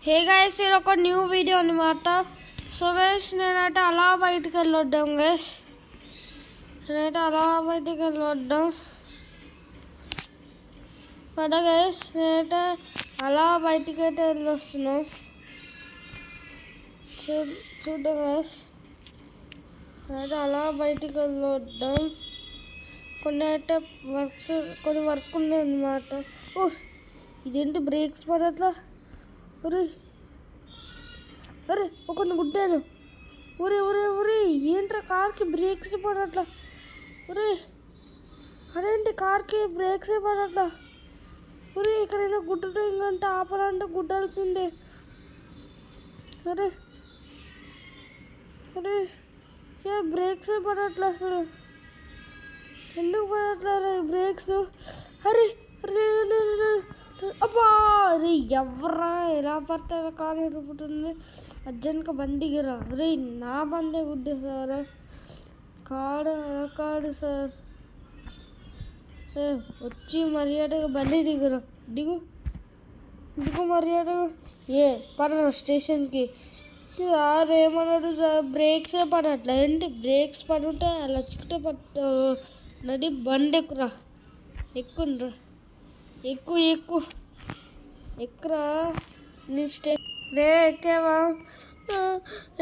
Hey guys, ఇది ఒక new video అనమాట. సో గైస్, నేనైతే అలా బయటికి వెళ్ళొద్దాం గైస్. పద గైస్, నేనైతే అలా బయటికి అయితే వెళ్ళొస్తున్నాం. చూద్దాం గైస్, నేనైతే అలా బయటికి వెళ్ళొద్దాం. కొన్ని వర్క్ ఉన్నాయి అన్నమాట. ఇదేంటి బ్రేక్స్ పడట్లా? అరే ఒకరిని గుడ్డాను. ఊరే ఏంట్రా కార్కి బ్రేక్స్ పడట్లా? అదేంటి కార్కి బ్రేక్స్ పడట్లా? ఎక్కడైనా గుడ్డటం ఇంకంటే ఆపాలంటే గుడ్డాల్సిందే. అరే ఏ బ్రేక్స్ పడట్లా అసలు. ఎందుకు పడట్లా బ్రేక్స్? అరే అబ్బా! అరే ఎవరా ఎలా పడతారా కారు ఎడుపుతుంది? అర్జెంట్గా బండికి రా. అరే నా బండే గుద్దేసారా? కాడు సార్. వచ్చి మర్యాదగా బండి దిగురా. దిగు మర్యాదగా. పడరా స్టేషన్కి. సార్ ఏమన్నాడు సార్? బ్రేక్సే పడట్లా. ఏంటి బ్రేక్స్ పడుంటే అలా చిక్కితే పడతావు. నడి బండి ఎక్కురా. ఎక్కురా. ఎక్కరా నీ ఎక్కావా?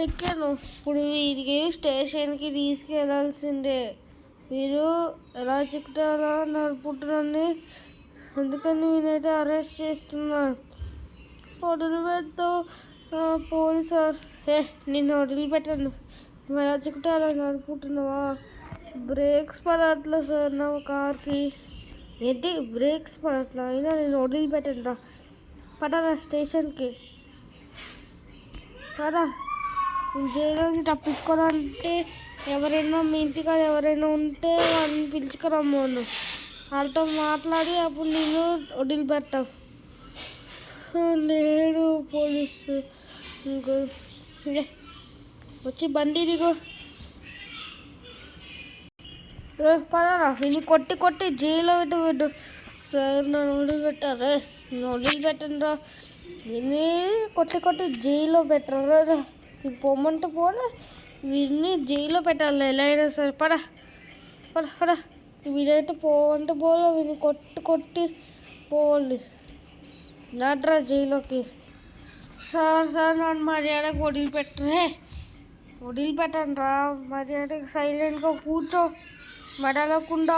ఎక్కాను. ఇప్పుడు వీరికి స్టేషన్కి తీసుకెళ్ళాల్సిందే. మీరు ఎలా చిక్కుతారా నడుపుతున్నాన్ని, అందుకని నేనైతే అరెస్ట్ చేస్తున్నా. వదిలిపెడతావు పోలీస్ సార్? నిన్ను వదిలిపెట్టాను. నువ్వు ఎలా చిక్కుతారా నడుపుతున్నావా? బ్రేక్స్ పడట్లా సార్ నా కార్కి. ఏంటి బ్రేక్స్ పడట్లా? అయినా నేను వదిలిపెట్టాను రా. పడరా స్టేషన్కి. పదా జైలు నుంచి తప్పించుకోవాలంటే ఎవరైనా మీ ఇంటికాడ ఎవరైనా ఉంటే వాళ్ళని పిలుచుకురమ్మను. వాళ్ళతో మాట్లాడి అప్పుడు నేను వదిలిపెట్టావు. లేడు పోలీసు. ఇంకో వచ్చి బండి దిగు. పదరా. నేను కొట్టి జైల్లో పెట్టు. సార్ నన్ను వదిలిపెట్టారు. నేను వదిలిపెట్టను రా. దీన్ని కొట్టి జైల్లో పెట్టరా. ఇది పొమ్మంటే పోలే, వీడిని జైల్లో పెట్టాలి ఎలా అయినా సరే. పడ వీడైతే పోవంటే పోలే, వీడిని కొట్టి పోవాలి. నాట్రా జైల్లోకి. సార్ నన్ను మర్యాదగా వదిలిపెట్టండి రా. మర్యాదగా సైలెంట్గా కూర్చో మడలకుండా.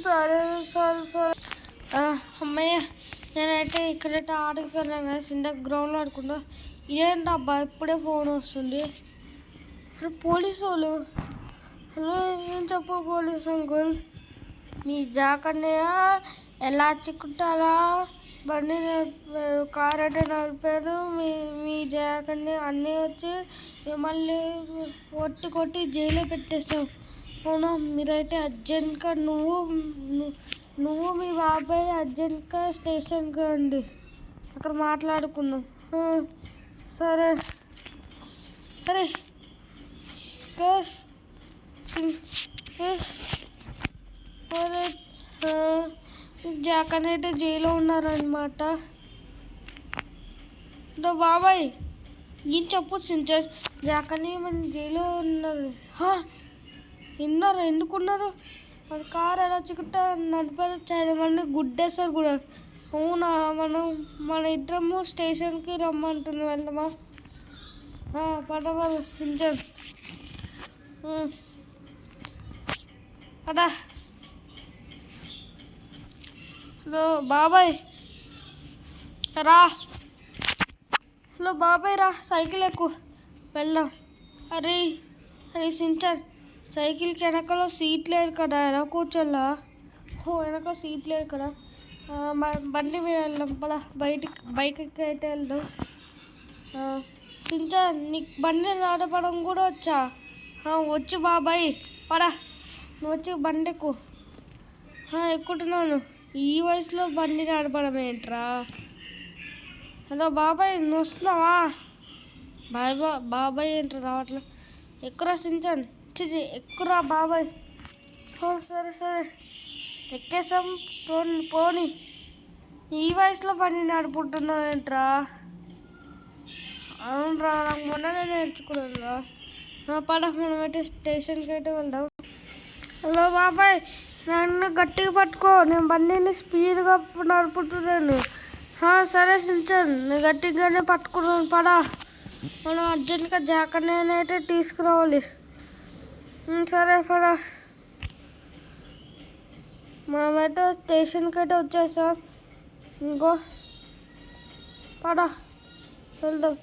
సరే. అమ్మయ్య, నేనైతే ఇక్కడైతే ఆడుకున్నాను. ఇందాక గ్రౌండ్లో ఆడుకుంటా. ఇదేంటి అబ్బా ఇప్పుడే ఫోన్ వస్తుంది? పోలీసు వాళ్ళు. హలో, ఏం చెప్పు పోలీస్ అంకుల్? మీ జాకన్నయ్య ఎలా చిక్కుతారా బండి కార్ అయితే నడిపారు. మీ జాకన్నయ్య అన్నీ వచ్చి మిమ్మల్ని కొట్టి జైల్లో పెట్టేస్తాం. అవునా? మీరైతే అర్జెంట్గా నువ్వు మీ బాబాయ్ అర్జెంట్గా స్టేషన్కి రండి. అక్కడ మాట్లాడుకుందాం. సరే. అరే జాకన్ అయితే జైల్లో ఉన్నారనమాట. బాబాయ్ ఏం చెప్పొచ్చు? జాకన్ మన జైల్లో ఉన్నారు. విన్నారా? ఎందుకున్నారు? మన కారు ఎలా చిక్కుతా నడిపారు. చాలా మంది గుడ్డేస్తారు కూడా. అవునా? మన ఇద్దరము స్టేషన్కి రమ్మంటున్నాం. వెళ్దామా? పడవ సించన్. పదా. హలో బాబాయ్ రా. సైకిల్ ఎక్కు వెళ్దాం. అరే సించన్, సైకిల్కి వెనకాల సీట్ లేదు కదా, ఎలా కూర్చోలా? వెనక సీట్ లేదు కదా. బండి మీద వెళ్దాం. పదా బైక్ ఎక్కి అయితే వెళ్దాం. సించన్, నీకు బండి నడపడం కూడా వచ్చా? వచ్చు బాబాయ్. పదా నువ్వు వచ్చి బండి ఎక్కు. ఎక్కుతున్నాను. ఈ వయసులో బండి నడపడం ఏంట్రా? హలో బాబాయ్, నువ్వు వస్తున్నావా? బాబాయ్ ఏంట్రా రావట్లే? ఎక్కురా సించన్. ఎక్కురా బాబాయ్. సరే ఎక్కేసాం. పోనీ ఈ వయసులో బండి నడుపుకుంటున్నావు ఏంట్రా? అవునరా, నాకు మొన్ననే నేర్చుకున్నాను రా. పద మనమైతే స్టేషన్కి అయితే వెళ్దాం. హలో బాబాయ్, నన్ను గట్టిగా పట్టుకో, నేను బండిని స్పీడ్గా నడుపుతున్నాను. సరే సించన్, నేను గట్టిగానే పట్టుకున్నాను. పడా, మనం అర్జెంట్గా జాకర్ని అయితే తీసుకురావాలి. సరే పడా, మనమైతే స్టేషన్కి అయితే వచ్చేసాం. ఇంకో పడా వెళ్దాం.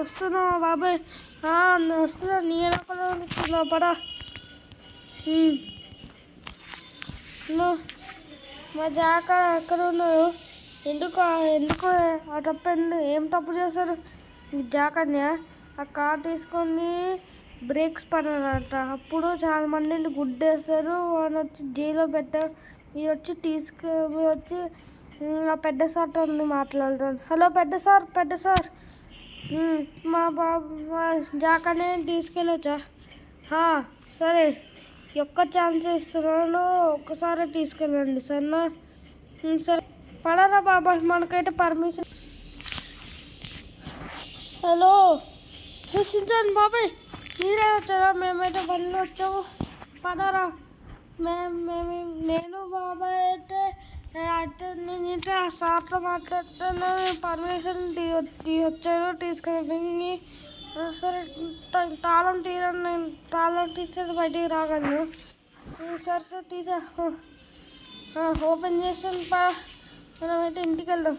వస్తున్నావా బాబాయ్? వస్తున్నా, నీ ఎక్కడ వస్తున్నావు? పడా. మా జాక ఎక్కడ ఉన్నారు? ఎందుకు ఎందుకు ఆ తప్పు ఏం తప్పు చేశారు జాకర్ని? ఆ కార్ తీసుకొని బ్రేక్స్ పడాలంట. అప్పుడు చాలా మందిని గుడ్డేస్తారు, వాళ్ళు వచ్చి జైల్లో పెట్టారు. మీరు వచ్చి మీరు వచ్చి ఆ పెద్ద సార్తో మాట్లాడతాను. హలో పెద్ద సార్, మా జాకర్ని తీసుకెళ్ళొచ్చా? సరే, ఒక్క ఛాన్స్ ఇస్తున్నాను, ఒక్కసారి తీసుకెళ్ళండి సరేనా? సరే పడరా బాబాయ్, మనకైతే పర్మిషన్. హలో సించన్ బాబాయ్, మీరే వచ్చారా? మేమైతే బండిలో వచ్చాము. పదరా. నేను బాబాయ్ అయితే నేనైతే ఆ సార్తో మాట్లాడుతాను, పర్మిషన్ వచ్చాను తీసుకెళ్ళి. సరే, తాళం తీస్తే బయటికి రాగలను. సరే తీసా, ఓపెన్ చేస్తాను. మనమైతే ఇంటికి వెళ్దాం.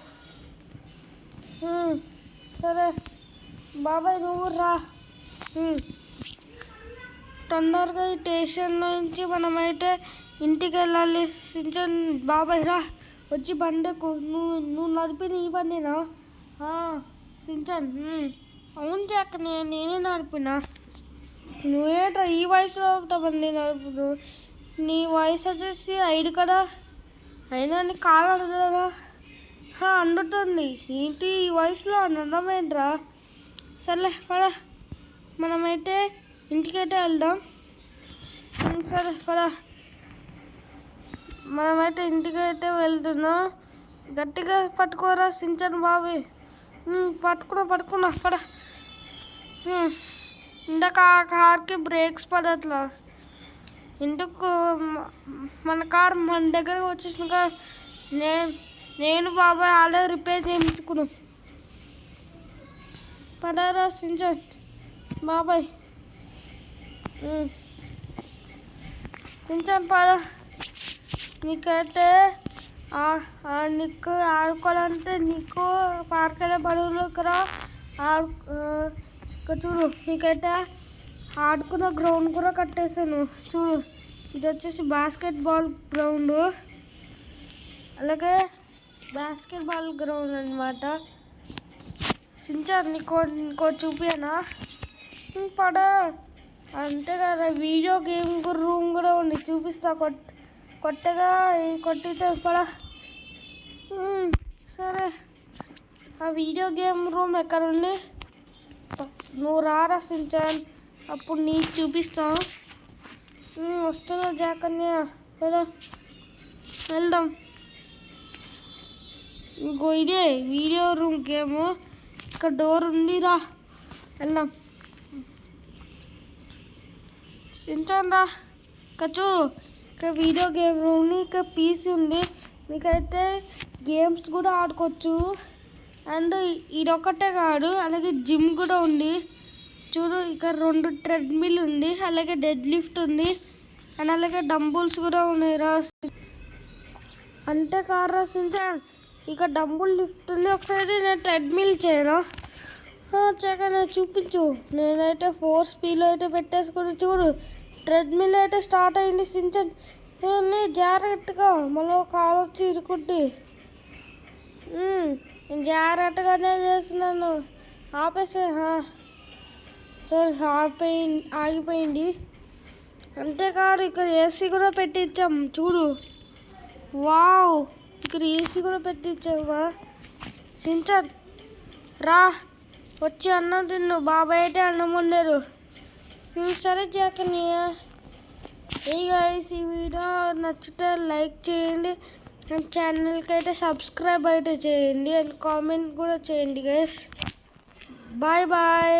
సరే బాబాయ్, నువ్వు రా. తొందరగా ఈ స్టేషన్ నుంచి మనమైతే ఇంటికి వెళ్ళాలి. సించన్ బాబాయ్ రా, వచ్చి బండకు. నువ్వు నడిపిన ఈ బండినా? సించన్, అవును జాక, నేనే నడిపిన. నువ్వేట్రా ఈ వయసులో బండి నడుపుడు? నీ వయసు వచ్చేసి 5 కదా, అయినా నీ కాలు అడగరా? అండుతుంది ఏంటి ఈ వయసులో అనడమేంట్రా? సర్లే పడా, మనమైతే ఇంటికైతే వెళ్దాం. సరే పడా, మనమైతే ఇంటికైతే వెళ్తున్నాం. గట్టిగా పట్టుకోరా సించన్ బాబాయ్. పట్టుకున్నా పడా. ఇందాక ఆ కార్కి బ్రేక్స్ పడట్లా. ఎందుకు మన కార్ మన దగ్గరకు వచ్చేసినాక నేను బాబాయ్ ఆల్రెడీ రిపేర్ చేయించుకున్నాం. పడారా సించన్ బాబాయ్. సించన్ పడా, నీకైతే నీకు ఆడుకోవాలంటే నీకు పార్కెళ్ళే బడువులోకి రా. చూడు, నీకైతే ఆడుకున్న గ్రౌండ్ కూడా కట్టేసాను. చూడు, ఇది వచ్చేసి బాస్కెట్బాల్ గ్రౌండ్, అలాగే బాస్కెట్బాల్ గ్రౌండ్ అనమాట. సించన్ నీకో చూపియనా? పడా, అంతే కదా, వీడియో గేమ్ రూమ్ కూడా ఉంది, చూపిస్తా. కొత్తగా కొట్టించా పడా. సరే, ఆ వీడియో గేమ్ రూమ్ ఎక్కడ ఉంది? నువ్వు రారా సించన్, అప్పుడు నీకు చూపిస్తాను. వస్తున్నా జాకర్ని, కదా వెళ్దాం. ఇంకో ఇదే వీడియో రూమ్ గేమ్, ఇక్కడ డోర్ ఉంది, రా వెళ్దాం. సించన్ రా, ఇక్కడ చూడు, ఇక్కడ వీడియో గేమ్ రూమ్ని, ఇక్కడ పీసీ ఉంది, మీకైతే గేమ్స్ కూడా ఆడుకోవచ్చు. అండ్ ఇదొక్కటే కాదు, అలాగే జిమ్ కూడా ఉంది. చూడు, ఇక్కడ 2 ట్రెడ్మిల్ ఉంది, అలాగే డెడ్ లిఫ్ట్ ఉంది, అండ్ అలాగే డంబుల్స్ కూడా ఉన్నాయి రా. అంతే కారా సించన్, ఇక డంబుల్ లిఫ్ట్ ఉంది. ఒకసారి నేను ట్రెడ్మిల్ చేయను చక్కగా చూపించు. నేనైతే 4 స్పీడ్లో అయితే పెట్టేసుకుని చూడు, ట్రెడ్మిల్ అయితే స్టార్ట్ అయింది. సించన్ జాగ్రత్తగా, మళ్ళీ కాలు వచ్చి ఇరుకుంటే. నేను జాగ్రత్తగానే చేస్తున్నాను. ఆపేసే. సరే, ఆగిపోయింది. అంతేకాదు, ఇక్కడ ఏసీ కూడా పెట్టించాం చూడు. వావ్, ఇక్కడ ఏసీ కూడా పెట్టించావా? సించన్ రా, వచ్చి అన్నం తిన్ను. బాబాయ్ అయితే అన్నం వండారు. సరే జాకర్ని. ఈ వీడియో నచ్చితే లైక్ చేయండి, అండ్ ఛానల్కి అయితే సబ్స్క్రైబ్ అయితే చేయండి అండ్ కామెంట్ కూడా చేయండి గైస్. Bye bye.